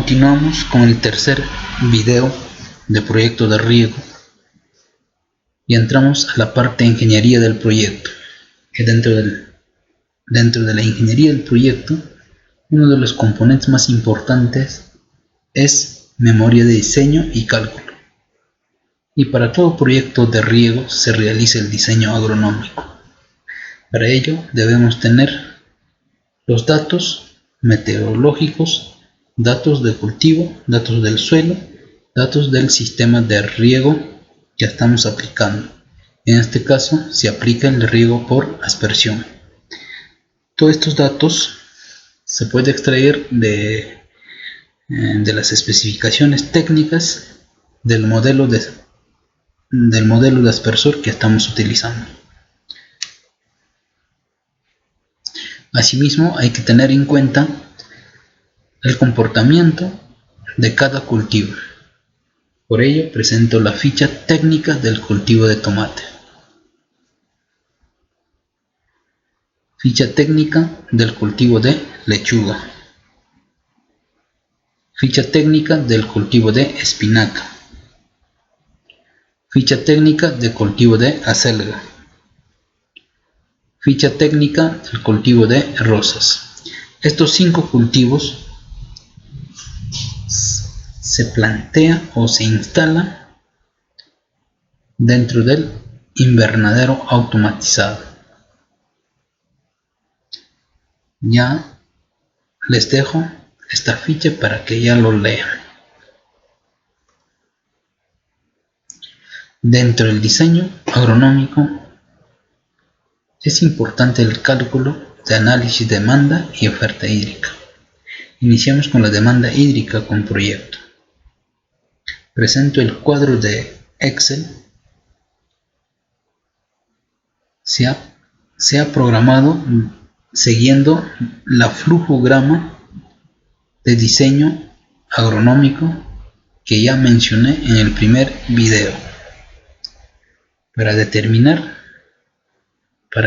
Continuamos con el tercer video de proyecto de riego y entramos a la parte de ingeniería del proyecto. Que dentro de la ingeniería del proyecto, uno de los componentes más importantes es memoria de diseño y cálculo. Y para todo proyecto de riego se realiza el diseño agronómico. Para ello debemos tener los datos meteorológicos, datos de cultivo, datos del suelo, datos del sistema de riego que estamos aplicando. En este caso se aplica el riego por aspersión. Todos estos datos se puede extraer de las especificaciones técnicas del modelo de aspersor que estamos utilizando. Asimismo, hay que tener en cuenta el comportamiento de cada cultivo. Por ello, presento la ficha técnica del cultivo de tomate. Ficha técnica del cultivo de lechuga. Ficha técnica del cultivo de espinaca. Ficha técnica del cultivo de acelga. Ficha técnica del cultivo de rosas. Estos 5 cultivos se plantea o se instala dentro del invernadero automatizado. Ya les dejo esta ficha para que ya lo lean. Dentro del diseño agronómico es importante el cálculo de análisis de demanda y oferta hídrica. Iniciamos con la demanda hídrica con proyecto. Presento el cuadro de Excel. Se ha programado siguiendo la flujograma de diseño agronómico que ya mencioné en el primer video. Para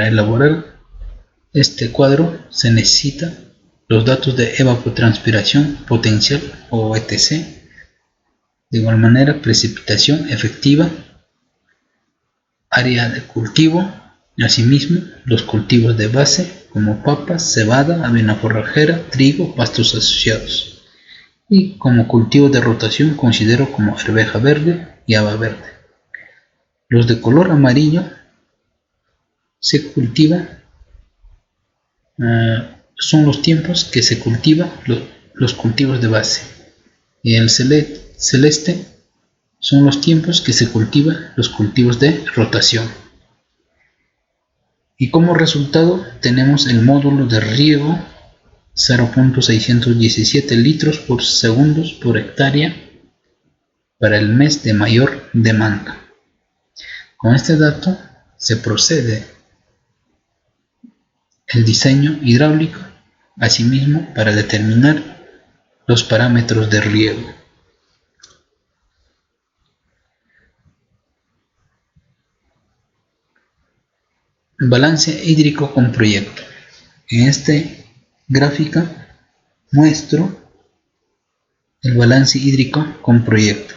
elaborar este cuadro se necesita los datos de evapotranspiración potencial o ETC. De igual manera, precipitación efectiva, área de cultivo, y asimismo los cultivos de base como papas, cebada, avena forrajera, trigo, pastos asociados. Y como cultivo de rotación considero como arveja verde y haba verde. Los de color amarillo se cultiva, son los tiempos que se cultiva los cultivos de base. Y el celeste son los tiempos que se cultiva los cultivos de rotación. Y como resultado tenemos el módulo de riego 0.617 litros por segundo por hectárea para el mes de mayor demanda. Con este dato se procede el diseño hidráulico, asimismo para determinar los parámetros de riego. Balance hídrico con proyecto. En esta gráfica muestro el balance hídrico con proyecto,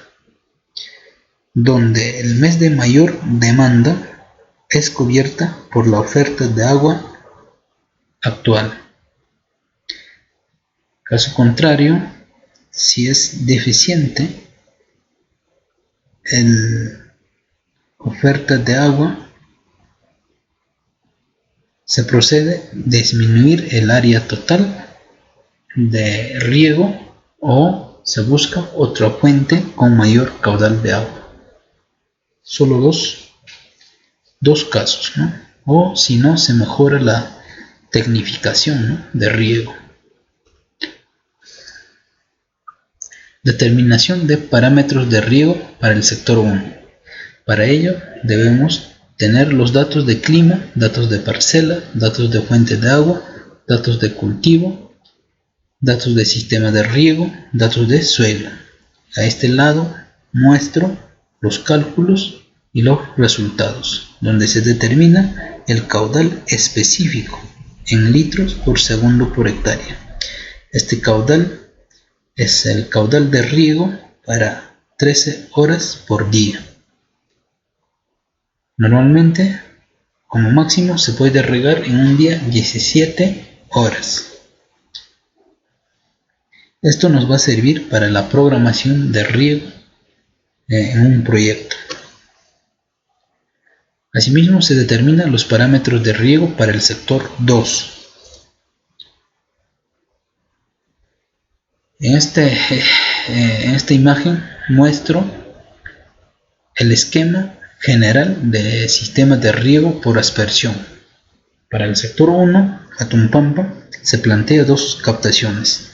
donde el mes de mayor demanda es cubierta por la oferta de agua actual. Caso contrario, si es deficiente la oferta de agua, se procede a disminuir el área total de riego o se busca otra fuente con mayor caudal de agua. Solo dos casos, ¿no? O si no, se mejora la tecnificación, ¿no?, de riego. Determinación de parámetros de riego para el sector 1. Para ello debemos tener los datos de clima, datos de parcela, datos de fuente de agua, datos de cultivo, datos de sistema de riego, datos de suelo. A este lado muestro los cálculos y los resultados, donde se determina el caudal específico en litros por segundo por hectárea. Este caudal es el caudal de riego para 13 horas por día. Normalmente, como máximo, se puede regar en un día 17 horas. Esto nos va a servir para la programación de riego en un proyecto. Asimismo, se determinan los parámetros de riego para el sector 2. En esta imagen muestro el esquema general de sistemas de riego por aspersión. Para el sector 1, Jatumpampa, se plantea dos captaciones.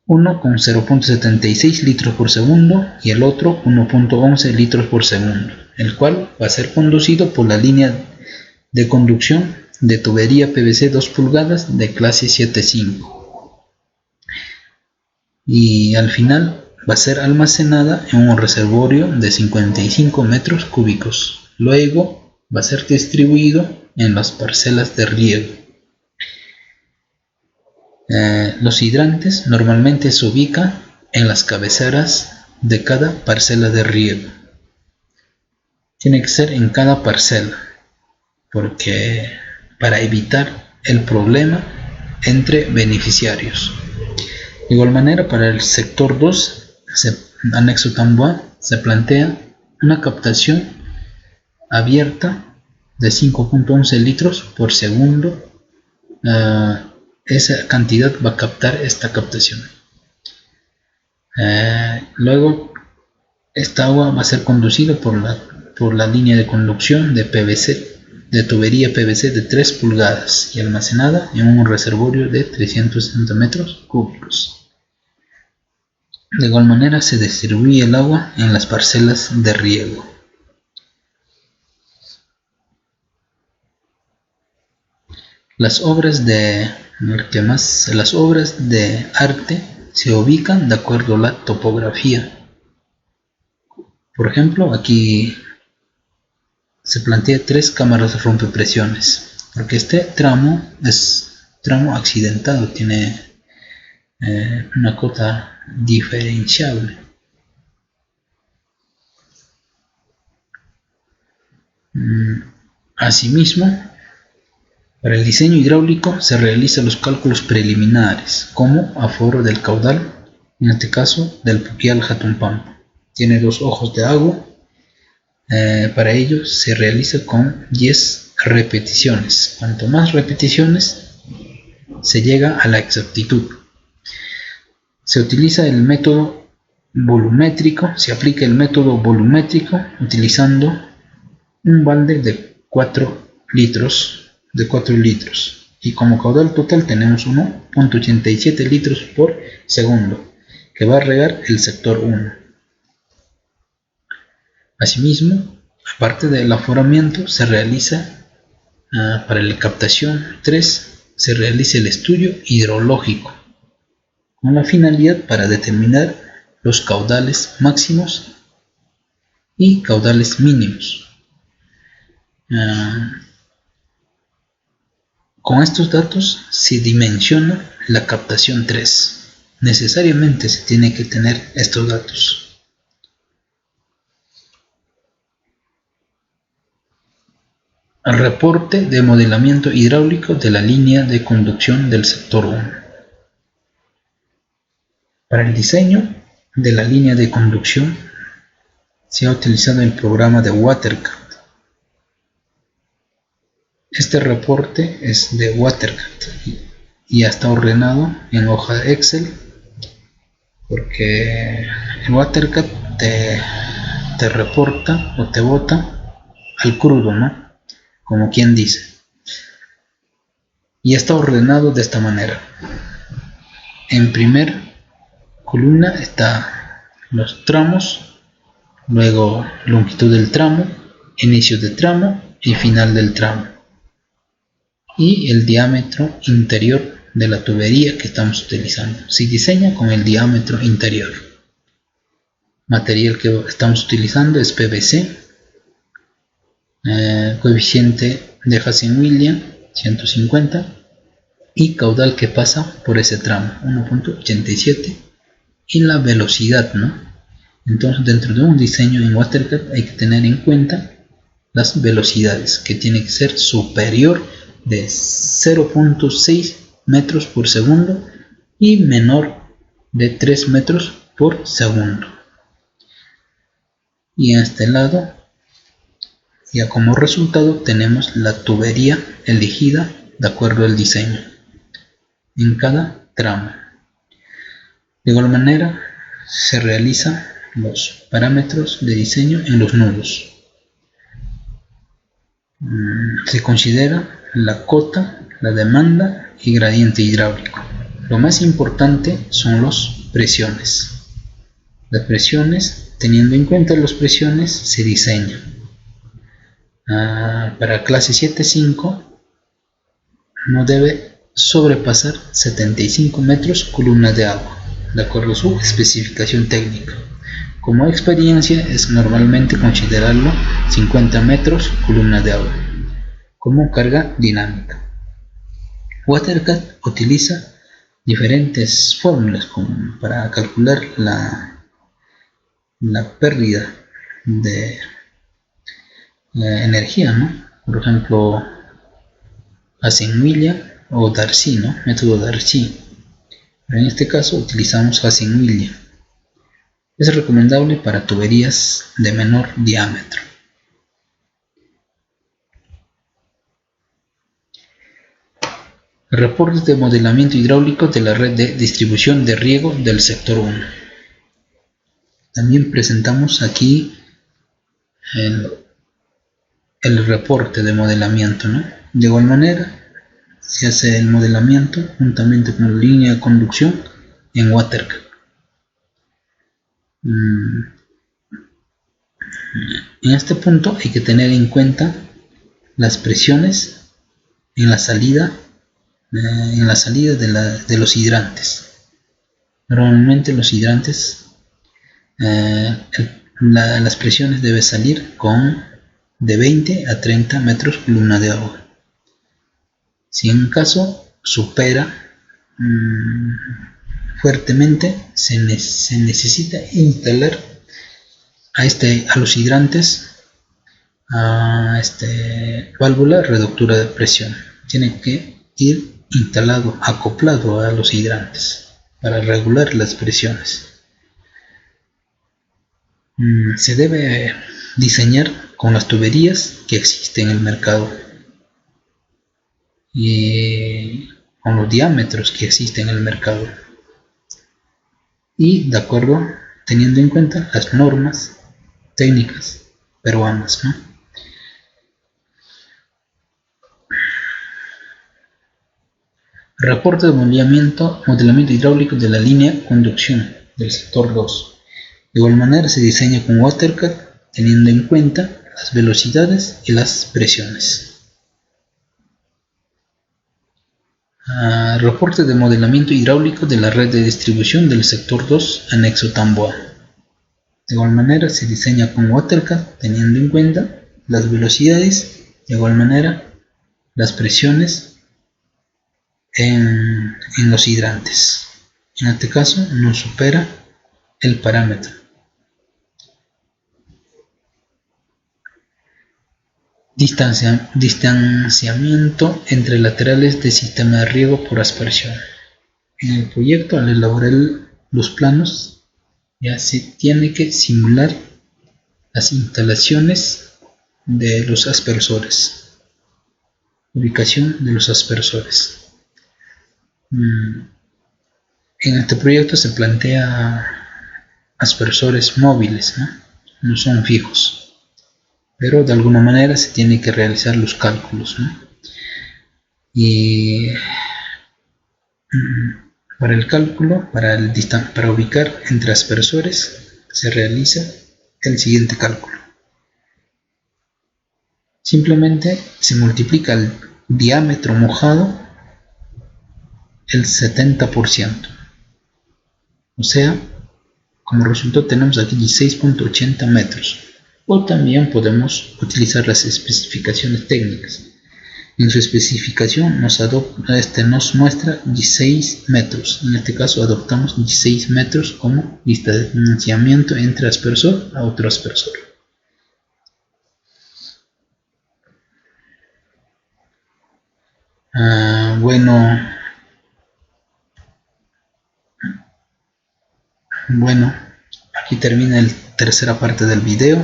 Uno con 0.76 litros por segundo y el otro 1.11 litros por segundo, el cual va a ser conducido por la línea de conducción de tubería PVC 2 pulgadas de clase 7.5. Y al final va a ser almacenada en un reservorio de 55 metros cúbicos. Luego va a ser distribuido en las parcelas de riego. Los hidrantes normalmente se ubican en las cabeceras de cada parcela de riego. Tiene que ser en cada parcela, porque para evitar el problema entre beneficiarios. De igual manera, para el sector 2, anexo Tamboa, se plantea una captación abierta de 5.11 litros por segundo. Esa cantidad va a captar esta captación. Luego, esta agua va a ser conducida por la línea de conducción de PVC, de tubería PVC de 3 pulgadas y almacenada en un reservorio de 360 metros cúbicos. De igual manera se distribuye el agua en las parcelas de riego. Las obras de arte se ubican de acuerdo a la topografía. Por ejemplo, aquí se plantea 3 cámaras rompepresiones, porque este tramo es tramo accidentado, tiene una cota diferenciable. Asimismo, para el diseño hidráulico se realizan los cálculos preliminares, como aforo del caudal, en este caso del Puquial Jatumpampa. Tiene 2 ojos de agua. Para ello se realiza con 10 repeticiones. Cuanto más repeticiones, se llega a la exactitud. Se utiliza el método volumétrico, se aplica el método volumétrico utilizando un balde de 4 litros. Y como caudal total tenemos 1.87 litros por segundo, que va a regar el sector 1. Asimismo, aparte del aforamiento, se realiza para la captación 3, se realiza el estudio hidrológico, con la finalidad para determinar los caudales máximos y caudales mínimos. Con estos datos se dimensiona la captación 3. Necesariamente se tiene que tener estos datos. El reporte de modelamiento hidráulico de la línea de conducción del sector 1. Para el diseño de la línea de conducción se ha utilizado el programa de WaterCat. Este reporte es de WaterCat y ya está ordenado en hoja de Excel, porque el WaterCat te reporta o te bota al crudo, ¿no? Como quien dice. Y está ordenado de esta manera. En primer columna está los tramos, luego longitud del tramo, inicio de tramo y final del tramo, y el diámetro interior de la tubería que estamos utilizando. Se diseña con el diámetro interior. Material que estamos utilizando es PVC, coeficiente de Hazen-Williams 150, y caudal que pasa por ese tramo, 1.87, y la velocidad, ¿no? Entonces, dentro de un diseño en WaterCAD hay que tener en cuenta las velocidades, que tiene que ser superior de 0.6 metros por segundo y menor de 3 metros por segundo. Y en este lado, ya como resultado, tenemos la tubería elegida de acuerdo al diseño en cada tramo. De igual manera, se realizan los parámetros de diseño en los nudos. Se considera la cota, la demanda y gradiente hidráulico. Lo más importante son las presiones. Las presiones, teniendo en cuenta las presiones, se diseña. Para clase 7.5 no debe sobrepasar 75 metros columna de agua, de acuerdo a su especificación técnica. Como experiencia es normalmente considerarlo 50 metros columna de agua como carga dinámica. WaterCAD utiliza diferentes fórmulas para calcular la pérdida de energía, ¿no? Por ejemplo, Hazen-Williams o Darcy, ¿no? Método Darcy. Pero en este caso utilizamos Hazen-Williams. Es recomendable para tuberías de menor diámetro. Reportes de modelamiento hidráulico de la red de distribución de riego del sector 1. También presentamos aquí el reporte de modelamiento, ¿no? De igual manera, se hace el modelamiento juntamente con la línea de conducción en WaterCAD. En este punto hay que tener en cuenta las presiones en la salida de los hidrantes. Normalmente los hidrantes, las presiones deben salir de 20 a 30 metros columna de agua. Si en caso supera fuertemente, se necesita instalar a los hidrantes válvula reductora de presión. Tiene que ir instalado, acoplado a los hidrantes para regular las presiones. Se debe diseñar con las tuberías que existen en el mercado y con los diámetros que existen en el mercado, y de acuerdo, teniendo en cuenta las normas técnicas peruanas, ¿no? Reporte de modelamiento hidráulico de la línea conducción del sector 2. De igual manera se diseña con WaterCAD teniendo en cuenta las velocidades y las presiones. Reporte de modelamiento hidráulico de la red de distribución del sector 2, anexo Tamboa. De igual manera se diseña con WaterCAD teniendo en cuenta las velocidades, de igual manera las presiones en los hidrantes. En este caso no supera el parámetro. Distanciamiento entre laterales de sistema de riego por aspersión. En el proyecto, al elaborar los planos, ya se tiene que simular las instalaciones de los aspersores, ubicación de los aspersores. En este proyecto se plantea aspersores móviles, no son fijos, pero de alguna manera se tiene que realizar los cálculos, ¿no? Y para el cálculo, para ubicar entre aspersores, se realiza el siguiente cálculo. Simplemente se multiplica el diámetro mojado el 70%. O sea, como resultado tenemos aquí 16.80 metros. O también podemos utilizar las especificaciones técnicas. En su especificación nos muestra 16 metros. En este caso adoptamos 16 metros como distanciamiento entre aspersor a otro aspersor. Bueno, aquí termina la tercera parte del video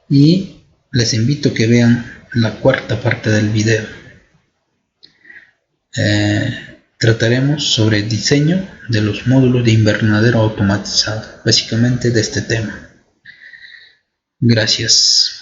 y les invito a que vean la cuarta parte del video. Trataremos sobre el diseño de los módulos de invernadero automatizado, básicamente de este tema. Gracias.